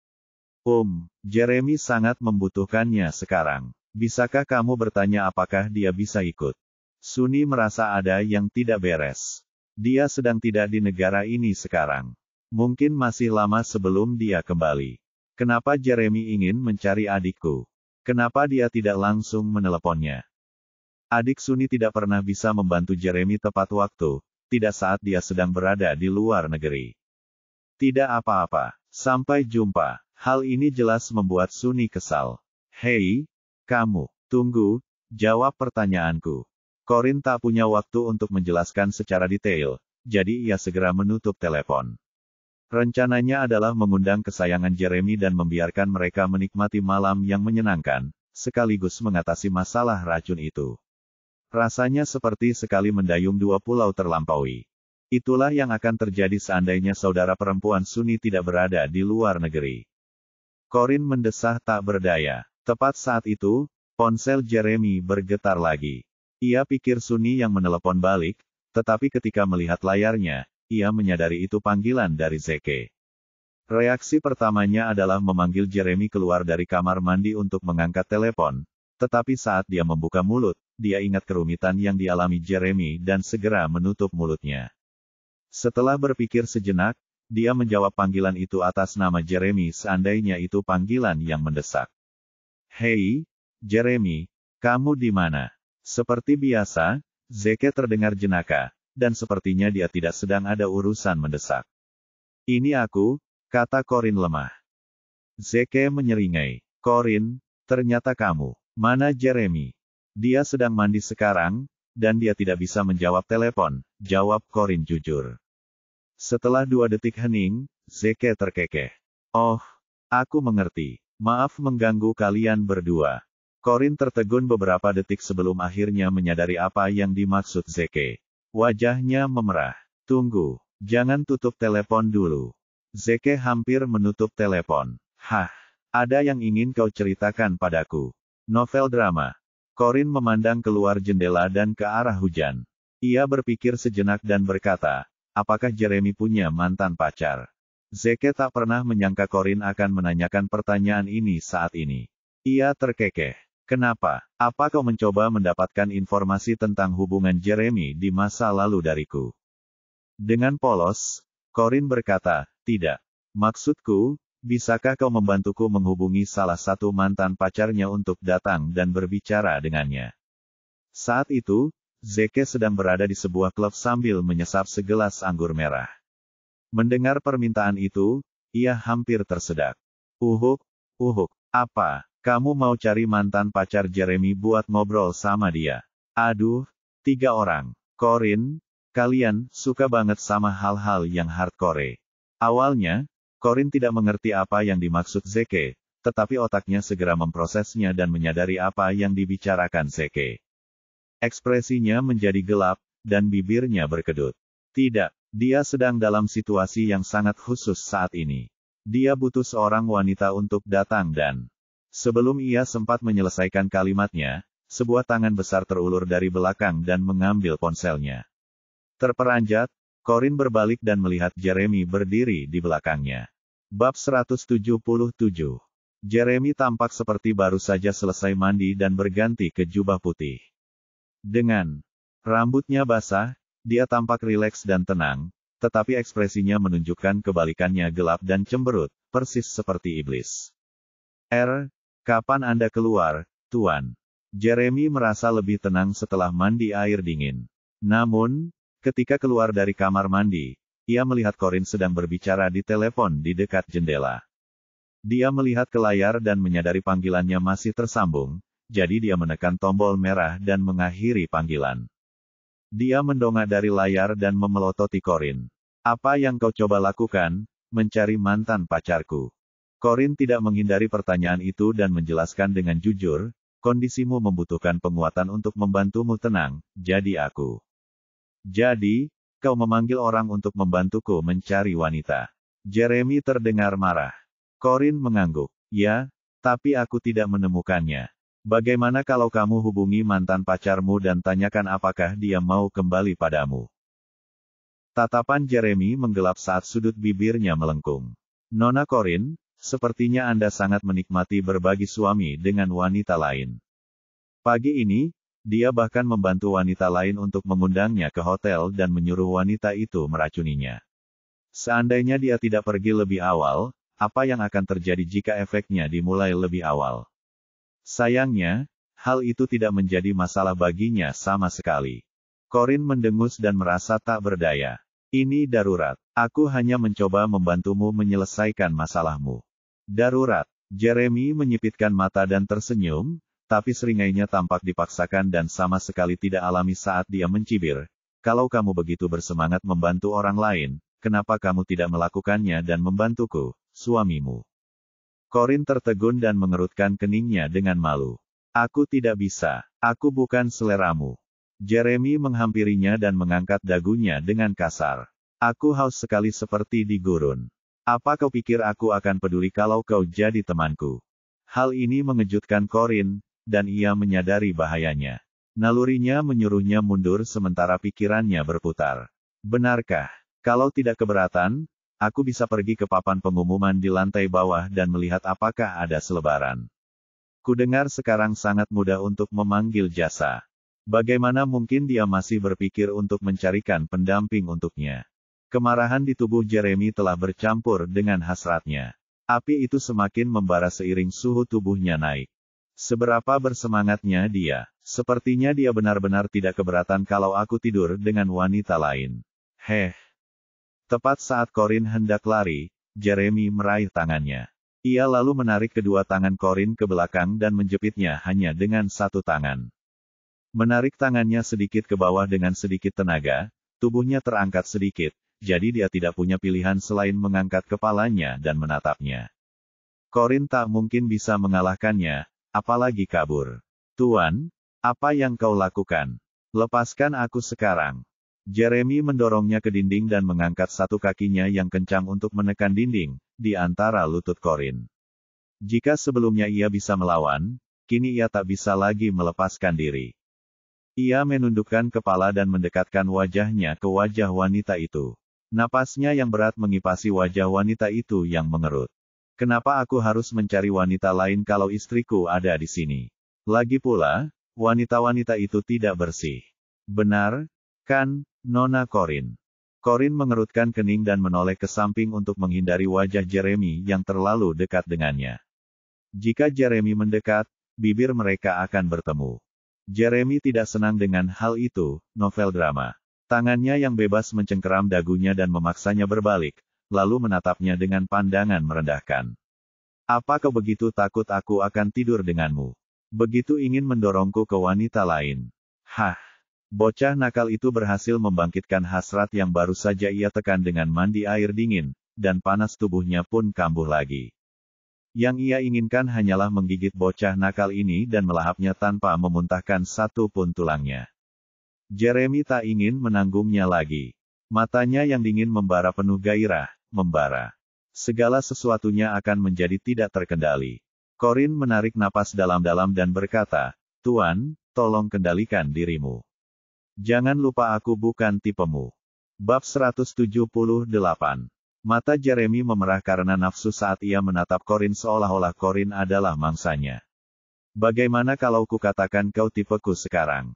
Jeremy sangat membutuhkannya sekarang. Bisakah kamu bertanya apakah dia bisa ikut?" Sunny merasa ada yang tidak beres. Dia sedang tidak di negara ini sekarang. Mungkin masih lama sebelum dia kembali. Kenapa Jeremy ingin mencari adikku? Kenapa dia tidak langsung meneleponnya? Adik Sunny tidak pernah bisa membantu Jeremy tepat waktu, tidak saat dia sedang berada di luar negeri. Tidak apa-apa. Sampai jumpa. Hal ini jelas membuat Sunny kesal. Hei, kamu. Tunggu, jawab pertanyaanku. Corin tak punya waktu untuk menjelaskan secara detail, jadi ia segera menutup telepon. Rencananya adalah mengundang kesayangan Jeremy dan membiarkan mereka menikmati malam yang menyenangkan, sekaligus mengatasi masalah racun itu. Rasanya seperti sekali mendayung dua pulau terlampaui. Itulah yang akan terjadi seandainya saudara perempuan Sunny tidak berada di luar negeri. Corin mendesah tak berdaya. Tepat saat itu, ponsel Jeremy bergetar lagi. Ia pikir Sunny yang menelepon balik, tetapi ketika melihat layarnya, ia menyadari itu panggilan dari Zeke. Reaksi pertamanya adalah memanggil Jeremy keluar dari kamar mandi untuk mengangkat telepon, tetapi saat dia membuka mulut, dia ingat kerumitan yang dialami Jeremy dan segera menutup mulutnya. Setelah berpikir sejenak, dia menjawab panggilan itu atas nama Jeremy seandainya itu panggilan yang mendesak. Hei, Jeremy, kamu di mana? Seperti biasa, Zeke terdengar jenaka, dan sepertinya dia tidak sedang ada urusan mendesak. Ini aku, kata Corin lemah. Zeke menyeringai. Corin, ternyata kamu. Mana Jeremy? Dia sedang mandi sekarang, dan dia tidak bisa menjawab telepon, jawab Corin jujur. Setelah 2 detik hening, Zeke terkekeh. Oh, aku mengerti. Maaf mengganggu kalian berdua. Corin tertegun beberapa detik sebelum akhirnya menyadari apa yang dimaksud Zeke. Wajahnya memerah. Tunggu, jangan tutup telepon dulu. Zeke hampir menutup telepon. Hah, ada yang ingin kau ceritakan padaku? Novel drama. Corin memandang keluar jendela dan ke arah hujan. Ia berpikir sejenak dan berkata, apakah Jeremy punya mantan pacar? Zeke tak pernah menyangka Corin akan menanyakan pertanyaan ini saat ini. Ia terkekeh. Kenapa? Apa kau mencoba mendapatkan informasi tentang hubungan Jeremy di masa lalu dariku? Dengan polos, Corin berkata, tidak. Maksudku, bisakah kau membantuku menghubungi salah satu mantan pacarnya untuk datang dan berbicara dengannya? Saat itu, Zeke sedang berada di sebuah klub sambil menyesap segelas anggur merah. Mendengar permintaan itu, ia hampir tersedak. Uhuk, apa? Kamu mau cari mantan pacar Jeremy buat ngobrol sama dia? Aduh, 3 orang. Corin, kalian suka banget sama hal-hal yang hardcore. Awalnya, Corin tidak mengerti apa yang dimaksud Zeke, tetapi otaknya segera memprosesnya dan menyadari apa yang dibicarakan Zeke. Ekspresinya menjadi gelap, dan bibirnya berkedut. Tidak, dia sedang dalam situasi yang sangat khusus saat ini. Dia butuh seorang wanita untuk datang dan... Sebelum ia sempat menyelesaikan kalimatnya, sebuah tangan besar terulur dari belakang dan mengambil ponselnya. Terperanjat, Corin berbalik dan melihat Jeremy berdiri di belakangnya. Bab 177. Jeremy tampak seperti baru saja selesai mandi dan berganti ke jubah putih. Dengan rambutnya basah, dia tampak rileks dan tenang, tetapi ekspresinya menunjukkan kebalikannya gelap dan cemberut, persis seperti iblis. Kapan Anda keluar, Tuan? Jeremy merasa lebih tenang setelah mandi air dingin. Namun, ketika keluar dari kamar mandi, ia melihat Corin sedang berbicara di telepon di dekat jendela. Dia melihat ke layar dan menyadari panggilannya masih tersambung, jadi dia menekan tombol merah dan mengakhiri panggilan. Dia mendongak dari layar dan memelototi Corin. Apa yang kau coba lakukan? Mencari mantan pacarku. Corin tidak menghindari pertanyaan itu dan menjelaskan dengan jujur, kondisimu membutuhkan penguatan untuk membantumu tenang, jadi aku. Jadi, kau memanggil orang untuk membantuku mencari wanita. Jeremy terdengar marah. Corin mengangguk. Ya, tapi aku tidak menemukannya. Bagaimana kalau kamu hubungi mantan pacarmu dan tanyakan apakah dia mau kembali padamu? Tatapan Jeremy menggelap saat sudut bibirnya melengkung. Nona Corin, sepertinya Anda sangat menikmati berbagi suami dengan wanita lain. Pagi ini, dia bahkan membantu wanita lain untuk mengundangnya ke hotel dan menyuruh wanita itu meracuninya. Seandainya dia tidak pergi lebih awal, apa yang akan terjadi jika efeknya dimulai lebih awal? Sayangnya, hal itu tidak menjadi masalah baginya sama sekali. Corin mendengus dan merasa tak berdaya. Ini darurat. Aku hanya mencoba membantumu menyelesaikan masalahmu. Darurat. Jeremy menyipitkan mata dan tersenyum, tapi seringainya tampak dipaksakan dan sama sekali tidak alami saat dia mencibir. Kalau kamu begitu bersemangat membantu orang lain, kenapa kamu tidak melakukannya dan membantuku, suamimu? Corin tertegun dan mengerutkan keningnya dengan malu. Aku tidak bisa. Aku bukan seleramu. Jeremy menghampirinya dan mengangkat dagunya dengan kasar. Aku haus sekali seperti di gurun. Apa kau pikir aku akan peduli kalau kau jadi temanku? Hal ini mengejutkan Corin, dan ia menyadari bahayanya. Nalurinya menyuruhnya mundur sementara pikirannya berputar. Benarkah? Kalau tidak keberatan, aku bisa pergi ke papan pengumuman di lantai bawah dan melihat apakah ada selebaran. Kudengar sekarang sangat mudah untuk memanggil jasa. Bagaimana mungkin dia masih berpikir untuk mencarikan pendamping untuknya? Kemarahan di tubuh Jeremy telah bercampur dengan hasratnya. Api itu semakin membara seiring suhu tubuhnya naik. Seberapa bersemangatnya dia. Sepertinya dia benar-benar tidak keberatan kalau aku tidur dengan wanita lain. Tepat saat Corin hendak lari, Jeremy meraih tangannya. Ia lalu menarik kedua tangan Corin ke belakang dan menjepitnya hanya dengan satu tangan. Menarik tangannya sedikit ke bawah dengan sedikit tenaga, tubuhnya terangkat sedikit. Jadi dia tidak punya pilihan selain mengangkat kepalanya dan menatapnya. Corin tak mungkin bisa mengalahkannya, apalagi kabur. Tuan, apa yang kau lakukan? Lepaskan aku sekarang. Jeremy mendorongnya ke dinding dan mengangkat satu kakinya yang kencang untuk menekan dinding, di antara lutut Corin. Jika sebelumnya ia bisa melawan, kini ia tak bisa lagi melepaskan diri. Ia menundukkan kepala dan mendekatkan wajahnya ke wajah wanita itu. Napasnya yang berat mengipasi wajah wanita itu yang mengerut. Kenapa aku harus mencari wanita lain kalau istriku ada di sini? Lagi pula, wanita-wanita itu tidak bersih. Benar, kan, Nona Corin? Corin mengerutkan kening dan menoleh ke samping untuk menghindari wajah Jeremy yang terlalu dekat dengannya. Jika Jeremy mendekat, bibir mereka akan bertemu. Jeremy tidak senang dengan hal itu, novel drama. Tangannya yang bebas mencengkeram dagunya dan memaksanya berbalik, lalu menatapnya dengan pandangan merendahkan. Apa kau begitu takut aku akan tidur denganmu? Begitu ingin mendorongku ke wanita lain? Bocah nakal itu berhasil membangkitkan hasrat yang baru saja ia tekan dengan mandi air dingin, dan panas tubuhnya pun kambuh lagi. Yang ia inginkan hanyalah menggigit bocah nakal ini dan melahapnya tanpa memuntahkan satu pun tulangnya. Jeremy tak ingin menanggungnya lagi. Matanya yang dingin membara penuh gairah, membara. Segala sesuatunya akan menjadi tidak terkendali. Corin menarik napas dalam-dalam dan berkata, Tuan, tolong kendalikan dirimu. Jangan lupa aku bukan tipemu. Bab 178. Mata Jeremy memerah karena nafsu saat ia menatap Corin seolah-olah Corin adalah mangsanya. Bagaimana kalau kukatakan kau tipeku sekarang?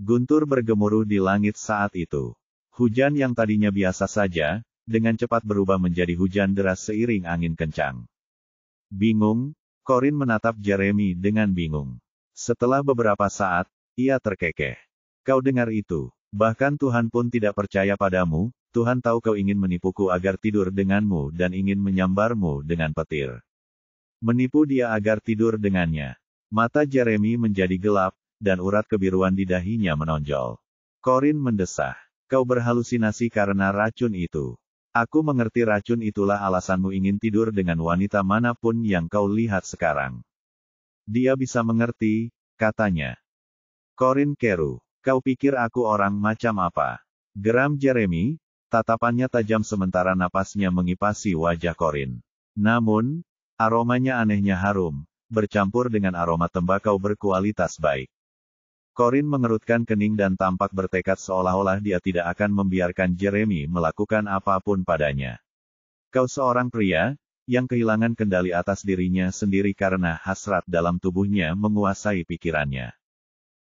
Guntur bergemuruh di langit saat itu. Hujan yang tadinya biasa saja, dengan cepat berubah menjadi hujan deras seiring angin kencang. Bingung, Corin menatap Jeremy dengan bingung. Setelah beberapa saat, ia terkekeh. Kau dengar itu? Bahkan Tuhan pun tidak percaya padamu, Tuhan tahu kau ingin menipuku agar tidur denganmu dan ingin menyambarmu dengan petir. Menipu dia agar tidur dengannya. Mata Jeremy menjadi gelap, dan urat kebiruan di dahinya menonjol. Corin mendesah. Kau berhalusinasi karena racun itu. Aku mengerti racun itulah alasanmu ingin tidur dengan wanita manapun yang kau lihat sekarang. Dia bisa mengerti, katanya. Corin keru. Kau pikir aku orang macam apa? Geram Jeremy, tatapannya tajam sementara napasnya mengipasi wajah Corin. Namun, aromanya anehnya harum, bercampur dengan aroma tembakau berkualitas baik. Corin mengerutkan kening dan tampak bertekad seolah-olah dia tidak akan membiarkan Jeremy melakukan apapun padanya. Kau seorang pria, yang kehilangan kendali atas dirinya sendiri karena hasrat dalam tubuhnya menguasai pikirannya.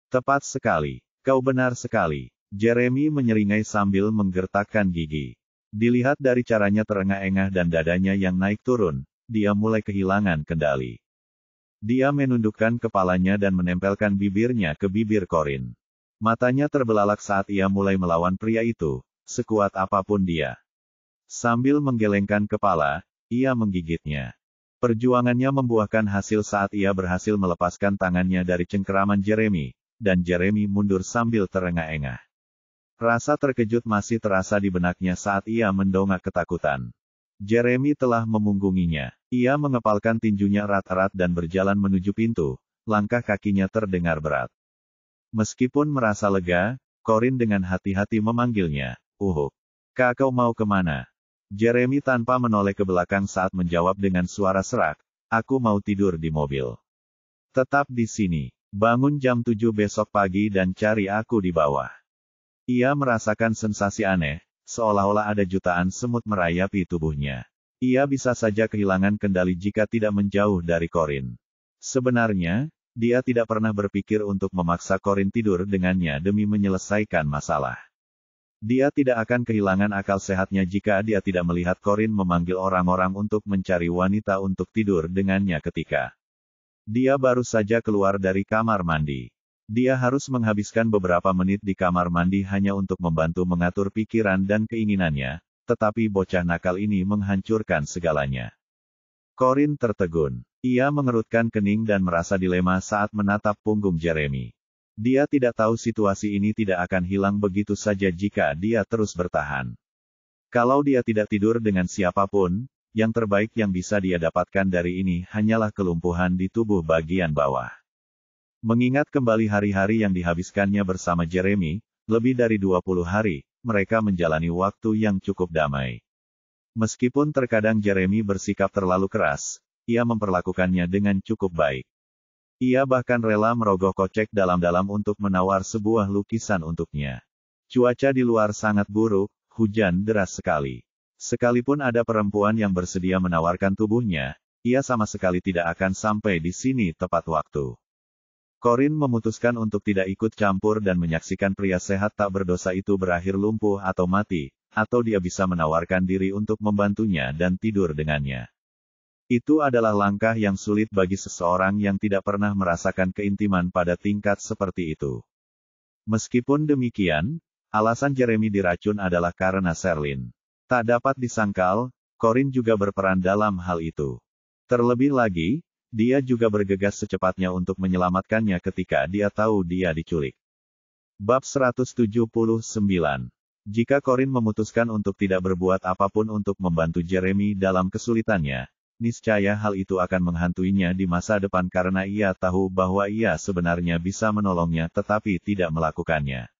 Tepat sekali. Kau benar sekali. Jeremy menyeringai sambil menggertakkan gigi. Dilihat dari caranya terengah-engah dan dadanya yang naik turun, dia mulai kehilangan kendali. Dia menundukkan kepalanya dan menempelkan bibirnya ke bibir Corin. Matanya terbelalak saat ia mulai melawan pria itu, sekuat apapun dia. Sambil menggelengkan kepala, ia menggigitnya. Perjuangannya membuahkan hasil saat ia berhasil melepaskan tangannya dari cengkeraman Jeremy, dan Jeremy mundur sambil terengah-engah. Rasa terkejut masih terasa di benaknya saat ia mendongak ketakutan. Jeremy telah memunggunginya. Ia mengepalkan tinjunya erat-erat dan berjalan menuju pintu, langkah kakinya terdengar berat. Meskipun merasa lega, Corin dengan hati-hati memanggilnya, "Uhuk, kau mau kemana?" Jeremy tanpa menoleh ke belakang saat menjawab dengan suara serak, "Aku mau tidur di mobil." "Tetap di sini. Bangun jam 7 besok pagi dan cari aku di bawah." Ia merasakan sensasi aneh, seolah-olah ada jutaan semut merayapi tubuhnya. Ia bisa saja kehilangan kendali jika tidak menjauh dari Corin. Sebenarnya, dia tidak pernah berpikir untuk memaksa Corin tidur dengannya demi menyelesaikan masalah. Dia tidak akan kehilangan akal sehatnya jika dia tidak melihat Corin memanggil orang-orang untuk mencari wanita untuk tidur dengannya ketika dia baru saja keluar dari kamar mandi. Dia harus menghabiskan beberapa menit di kamar mandi hanya untuk membantu mengatur pikiran dan keinginannya, tetapi bocah nakal ini menghancurkan segalanya. Corin tertegun. Ia mengerutkan kening dan merasa dilema saat menatap punggung Jeremy. Dia tidak tahu situasi ini tidak akan hilang begitu saja jika dia terus bertahan. Kalau dia tidak tidur dengan siapapun, yang terbaik yang bisa dia dapatkan dari ini hanyalah kelumpuhan di tubuh bagian bawah. Mengingat kembali hari-hari yang dihabiskannya bersama Jeremy, lebih dari 20 hari, mereka menjalani waktu yang cukup damai. Meskipun terkadang Jeremy bersikap terlalu keras, ia memperlakukannya dengan cukup baik. Ia bahkan rela merogoh kocek dalam-dalam untuk menawar sebuah lukisan untuknya. Cuaca di luar sangat buruk, hujan deras sekali. Sekalipun ada perempuan yang bersedia menawarkan tubuhnya, ia sama sekali tidak akan sampai di sini tepat waktu. Corin memutuskan untuk tidak ikut campur dan menyaksikan pria sehat tak berdosa itu berakhir lumpuh atau mati, atau dia bisa menawarkan diri untuk membantunya dan tidur dengannya. Itu adalah langkah yang sulit bagi seseorang yang tidak pernah merasakan keintiman pada tingkat seperti itu. Meskipun demikian, alasan Jeremy diracun adalah karena Sherlyn. Tak dapat disangkal, Corin juga berperan dalam hal itu. Terlebih lagi, dia juga bergegas secepatnya untuk menyelamatkannya ketika dia tahu dia diculik. Bab 179. Jika Corin memutuskan untuk tidak berbuat apapun untuk membantu Jeremy dalam kesulitannya, niscaya hal itu akan menghantuinya di masa depan karena ia tahu bahwa ia sebenarnya bisa menolongnya tetapi tidak melakukannya.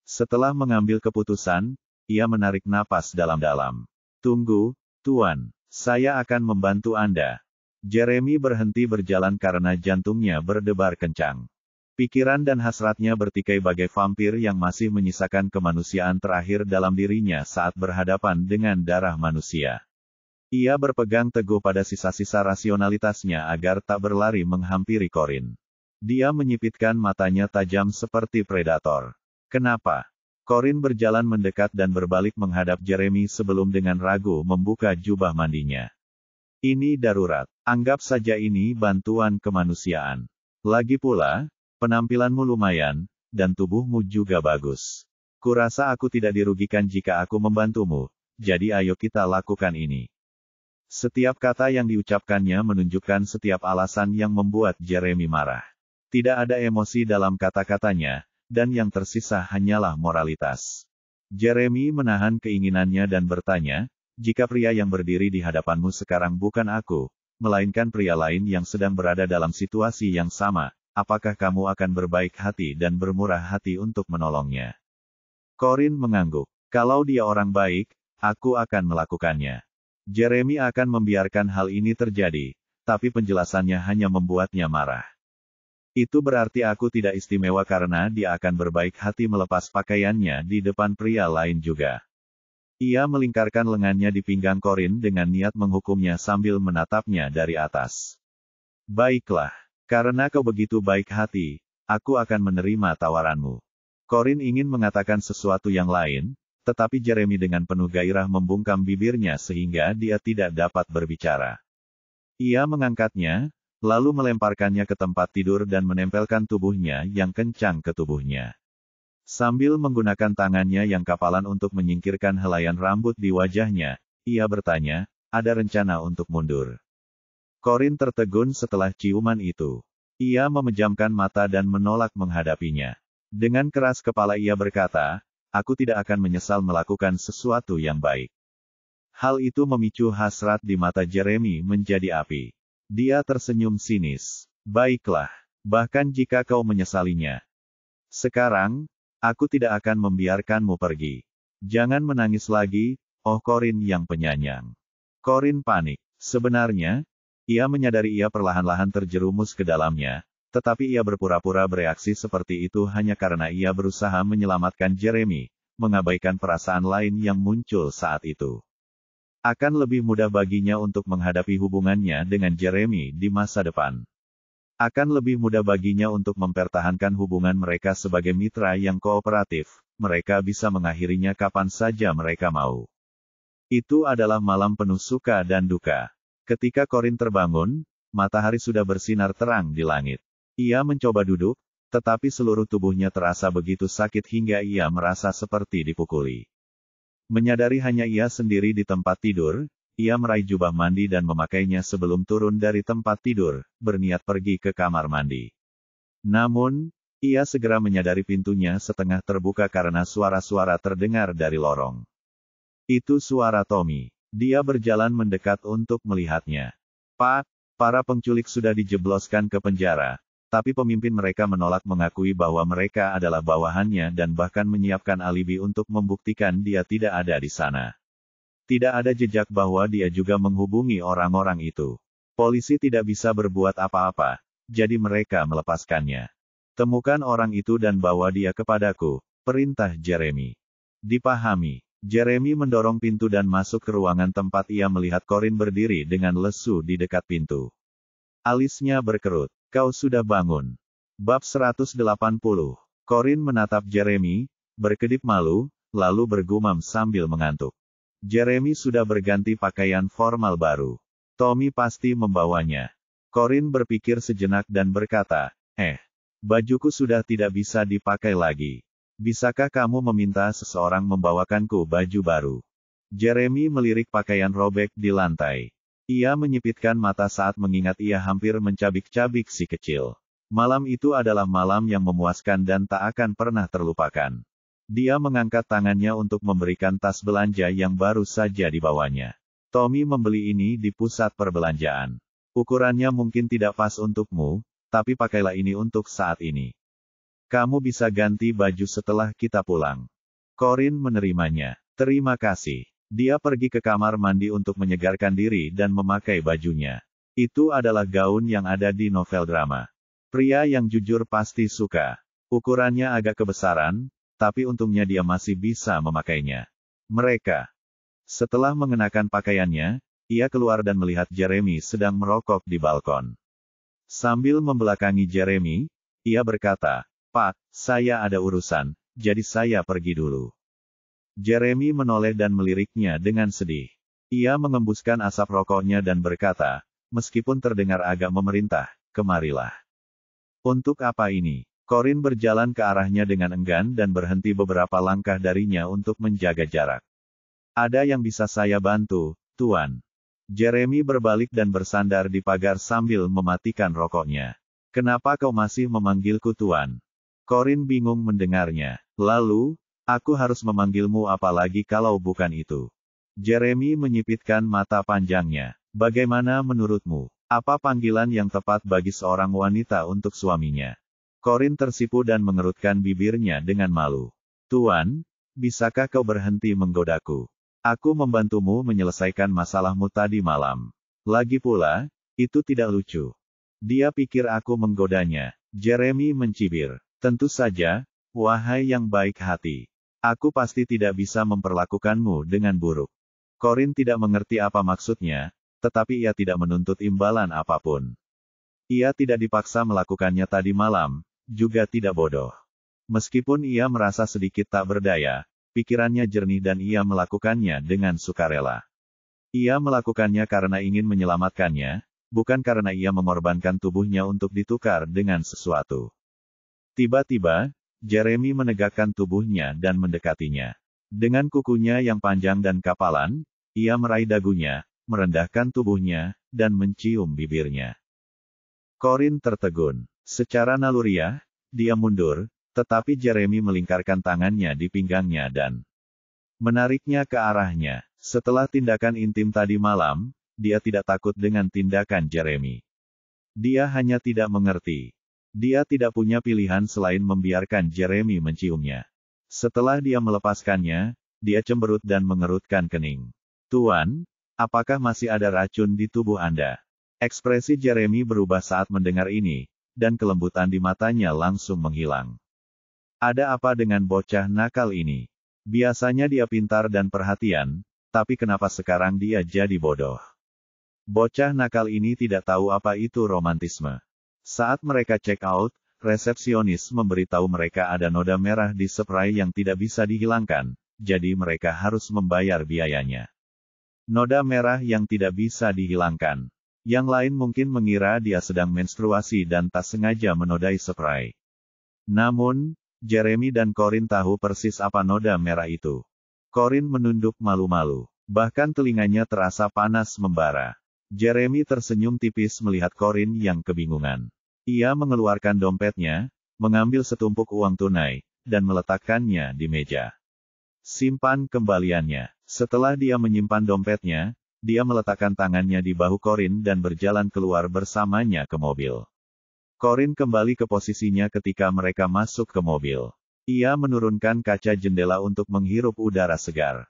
Setelah mengambil keputusan, ia menarik napas dalam-dalam. "Tunggu, Tuan, saya akan membantu Anda." Jeremy berhenti berjalan karena jantungnya berdebar kencang. Pikiran dan hasratnya bertikai bagai vampir yang masih menyisakan kemanusiaan terakhir dalam dirinya saat berhadapan dengan darah manusia. Ia berpegang teguh pada sisa-sisa rasionalitasnya agar tak berlari menghampiri Corin. Dia menyipitkan matanya tajam seperti predator. "Kenapa?" Corin berjalan mendekat dan berbalik menghadap Jeremy sebelum dengan ragu membuka jubah mandinya. "Ini darurat. Anggap saja ini bantuan kemanusiaan. Lagi pula, penampilanmu lumayan, dan tubuhmu juga bagus. Kurasa aku tidak dirugikan jika aku membantumu, jadi ayo kita lakukan ini." Setiap kata yang diucapkannya menunjukkan setiap alasan yang membuat Jeremy marah. Tidak ada emosi dalam kata-katanya, dan yang tersisa hanyalah moralitas. Jeremy menahan keinginannya dan bertanya, "Jika pria yang berdiri di hadapanmu sekarang bukan aku, melainkan pria lain yang sedang berada dalam situasi yang sama, apakah kamu akan berbaik hati dan bermurah hati untuk menolongnya?" Corin mengangguk. "Kalau dia orang baik, aku akan melakukannya." Jeremy akan membiarkan hal ini terjadi, tapi penjelasannya hanya membuatnya marah. "Itu berarti aku tidak istimewa karena dia akan berbaik hati melepas pakaiannya di depan pria lain juga." Ia melingkarkan lengannya di pinggang Corin dengan niat menghukumnya sambil menatapnya dari atas. "Baiklah, karena kau begitu baik hati, aku akan menerima tawaranmu." Corin ingin mengatakan sesuatu yang lain, tetapi Jeremy dengan penuh gairah membungkam bibirnya sehingga dia tidak dapat berbicara. Ia mengangkatnya, lalu melemparkannya ke tempat tidur dan menempelkan tubuhnya yang kencang ke tubuhnya. Sambil menggunakan tangannya yang kapalan untuk menyingkirkan helaian rambut di wajahnya, ia bertanya, ada rencana untuk mundur. Corin tertegun setelah ciuman itu. Ia memejamkan mata dan menolak menghadapinya. Dengan keras kepala ia berkata, aku tidak akan menyesal melakukan sesuatu yang baik. Hal itu memicu hasrat di mata Jeremy menjadi api. Dia tersenyum sinis. Baiklah, bahkan jika kau menyesalinya. Sekarang, aku tidak akan membiarkanmu pergi. Jangan menangis lagi, oh Corin yang penyayang. Corin panik. Sebenarnya, ia menyadari ia perlahan-lahan terjerumus ke dalamnya, tetapi ia berpura-pura bereaksi seperti itu hanya karena ia berusaha menyelamatkan Jeremy, mengabaikan perasaan lain yang muncul saat itu. Akan lebih mudah baginya untuk menghadapi hubungannya dengan Jeremy di masa depan. Akan lebih mudah baginya untuk mempertahankan hubungan mereka sebagai mitra yang kooperatif, mereka bisa mengakhirinya kapan saja mereka mau. Itu adalah malam penuh suka dan duka. Ketika Corin terbangun, matahari sudah bersinar terang di langit. Ia mencoba duduk, tetapi seluruh tubuhnya terasa begitu sakit hingga ia merasa seperti dipukuli. Menyadari hanya ia sendiri di tempat tidur, ia meraih jubah mandi dan memakainya sebelum turun dari tempat tidur, berniat pergi ke kamar mandi. Namun, ia segera menyadari pintunya setengah terbuka karena suara-suara terdengar dari lorong. Itu suara Tommy. Dia berjalan mendekat untuk melihatnya. Pak, para penculik sudah dijebloskan ke penjara, tapi pemimpin mereka menolak mengakui bahwa mereka adalah bawahannya dan bahkan menyiapkan alibi untuk membuktikan dia tidak ada di sana. Tidak ada jejak bahwa dia juga menghubungi orang-orang itu. Polisi tidak bisa berbuat apa-apa, jadi mereka melepaskannya. Temukan orang itu dan bawa dia kepadaku, perintah Jeremy. Dipahami. Jeremy mendorong pintu dan masuk ke ruangan tempat ia melihat Corin berdiri dengan lesu di dekat pintu. Alisnya berkerut. Kau sudah bangun. Bab 180. Corin menatap Jeremy, berkedip malu, lalu bergumam sambil mengantuk. Jeremy sudah berganti pakaian formal baru. Tommy pasti membawanya. Corin berpikir sejenak dan berkata, bajuku sudah tidak bisa dipakai lagi. Bisakah kamu meminta seseorang membawakanku baju baru? Jeremy melirik pakaian robek di lantai. Ia menyipitkan mata saat mengingat ia hampir mencabik-cabik si kecil. Malam itu adalah malam yang memuaskan dan tak akan pernah terlupakan. Dia mengangkat tangannya untuk memberikan tas belanja yang baru saja dibawanya. Tommy membeli ini di pusat perbelanjaan. Ukurannya mungkin tidak pas untukmu, tapi pakailah ini untuk saat ini. Kamu bisa ganti baju setelah kita pulang. Corin menerimanya. Terima kasih. Dia pergi ke kamar mandi untuk menyegarkan diri dan memakai bajunya. Itu adalah gaun yang ada di novel drama. Pria yang jujur pasti suka. Ukurannya agak kebesaran, tapi untungnya dia masih bisa memakainya. Mereka. Setelah mengenakan pakaiannya, ia keluar dan melihat Jeremy sedang merokok di balkon. Sambil membelakangi Jeremy, ia berkata, Pak, saya ada urusan, jadi saya pergi dulu. Jeremy menoleh dan meliriknya dengan sedih. Ia mengembuskan asap rokoknya dan berkata, meskipun terdengar agak memerintah, kemarilah. Untuk apa ini? Corin berjalan ke arahnya dengan enggan dan berhenti beberapa langkah darinya untuk menjaga jarak. Ada yang bisa saya bantu, Tuan. Jeremy berbalik dan bersandar di pagar sambil mematikan rokoknya. Kenapa kau masih memanggilku Tuan? Corin bingung mendengarnya. Lalu, aku harus memanggilmu apalagi kalau bukan itu. Jeremy menyipitkan mata panjangnya. Bagaimana menurutmu? Apa panggilan yang tepat bagi seorang wanita untuk suaminya? Corin tersipu dan mengerutkan bibirnya dengan malu. Tuan, bisakah kau berhenti menggodaku? Aku membantumu menyelesaikan masalahmu tadi malam. Lagi pula, itu tidak lucu. Dia pikir aku menggodanya. Jeremy mencibir. Tentu saja, wahai yang baik hati. Aku pasti tidak bisa memperlakukanmu dengan buruk. Corin tidak mengerti apa maksudnya, tetapi ia tidak menuntut imbalan apapun. Ia tidak dipaksa melakukannya tadi malam, juga tidak bodoh. Meskipun ia merasa sedikit tak berdaya, pikirannya jernih dan ia melakukannya dengan sukarela. Ia melakukannya karena ingin menyelamatkannya, bukan karena ia mengorbankan tubuhnya untuk ditukar dengan sesuatu. Tiba-tiba, Jeremy menegakkan tubuhnya dan mendekatinya. Dengan kukunya yang panjang dan kapalan, ia meraih dagunya, merendahkan tubuhnya, dan mencium bibirnya. Corin tertegun. Secara naluriah, dia mundur, tetapi Jeremy melingkarkan tangannya di pinggangnya dan menariknya ke arahnya. Setelah tindakan intim tadi malam, dia tidak takut dengan tindakan Jeremy. Dia hanya tidak mengerti. Dia tidak punya pilihan selain membiarkan Jeremy menciumnya. Setelah dia melepaskannya, dia cemberut dan mengerutkan kening. Tuan, apakah masih ada racun di tubuh Anda? Ekspresi Jeremy berubah saat mendengar ini, dan kelembutan di matanya langsung menghilang. Ada apa dengan bocah nakal ini? Biasanya dia pintar dan perhatian, tapi kenapa sekarang dia jadi bodoh? Bocah nakal ini tidak tahu apa itu romantisme. Saat mereka check out, resepsionis memberitahu mereka ada noda merah di spray yang tidak bisa dihilangkan, jadi mereka harus membayar biayanya. Noda merah yang tidak bisa dihilangkan. Yang lain mungkin mengira dia sedang menstruasi dan tak sengaja menodai spray. Namun, Jeremy dan Corin tahu persis apa noda merah itu. Corin menunduk malu-malu. Bahkan telinganya terasa panas membara. Jeremy tersenyum tipis melihat Corin yang kebingungan. Ia mengeluarkan dompetnya, mengambil setumpuk uang tunai, dan meletakkannya di meja. Simpan kembaliannya. Setelah dia menyimpan dompetnya, dia meletakkan tangannya di bahu Corin dan berjalan keluar bersamanya ke mobil. Corin kembali ke posisinya ketika mereka masuk ke mobil. Ia menurunkan kaca jendela untuk menghirup udara segar.